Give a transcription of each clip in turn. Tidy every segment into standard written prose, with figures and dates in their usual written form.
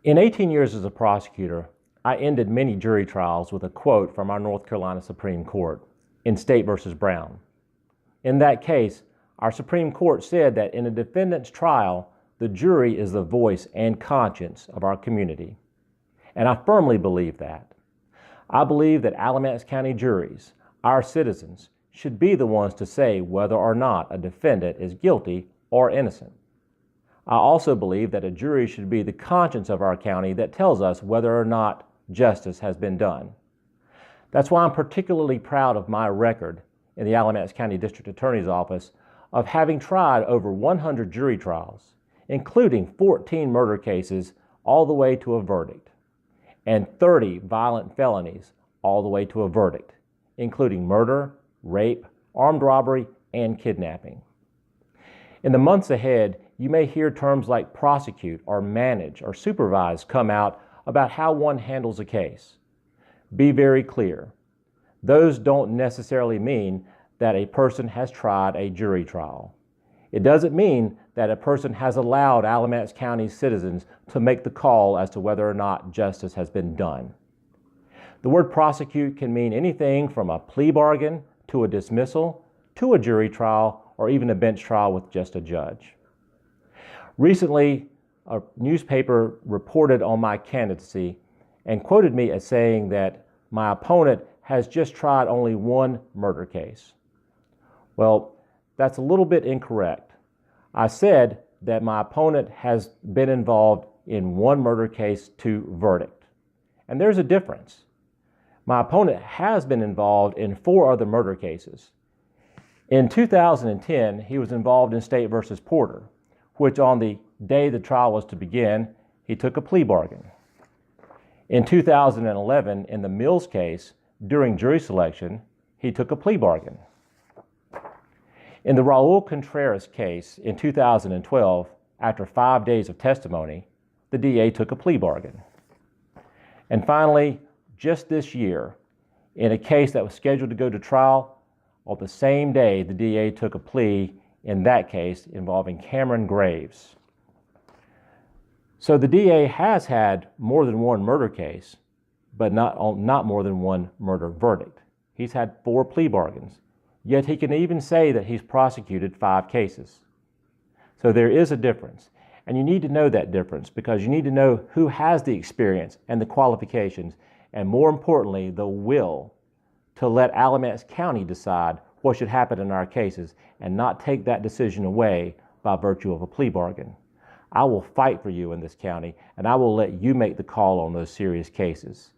In 18 years as a prosecutor, I ended many jury trials with a quote from our North Carolina Supreme Court in State v. Brown. In that case, our Supreme Court said that in a defendant's trial, the jury is the voice and conscience of our community. And I firmly believe that. I believe that Alamance County juries, our citizens, should be the ones to say whether or not a defendant is guilty or innocent. I also believe that a jury should be the conscience of our county that tells us whether or not justice has been done. That's why I'm particularly proud of my record in the Alamance County District Attorney's Office of having tried over 100 jury trials, including 14 murder cases all the way to a verdict, and 30 violent felonies all the way to a verdict, including murder, rape, armed robbery, and kidnapping. In the months ahead, you may hear terms like prosecute or manage or supervise come out about how one handles a case. Be very clear. Those don't necessarily mean that a person has tried a jury trial. It doesn't mean that a person has allowed Alamance County citizens to make the call as to whether or not justice has been done. The word prosecute can mean anything from a plea bargain to a dismissal to a jury trial or even a bench trial with just a judge. Recently, a newspaper reported on my candidacy and quoted me as saying that my opponent has just tried only one murder case. Well, that's a little bit incorrect. I said that my opponent has been involved in one murder case to verdict. And there's a difference. My opponent has been involved in 4 other murder cases. In 2010, he was involved in State v. Porter, which on the day the trial was to begin, he took a plea bargain. In 2011, in the Mills case, during jury selection, he took a plea bargain. In the Raul Contreras case in 2012, after 5 days of testimony, the DA took a plea bargain. And finally, just this year, in a case that was scheduled to go to trial, on the same day the DA took a plea in that case involving Cameron Graves. So the DA has had more than one murder case, but not more than one murder verdict. He's had 4 plea bargains, yet he can even say that he's prosecuted 5 cases. So there is a difference, and you need to know that difference because you need to know who has the experience and the qualifications, and more importantly, the will to let Alamance County decide what should happen in our cases and not take that decision away by virtue of a plea bargain. I will fight for you in this county, and I will let you make the call on those serious cases.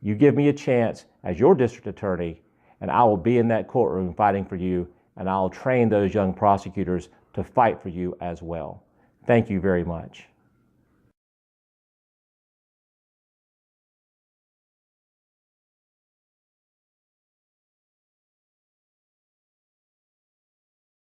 You give me a chance as your district attorney, and I will be in that courtroom fighting for you, and I'll train those young prosecutors to fight for you as well. Thank you very much.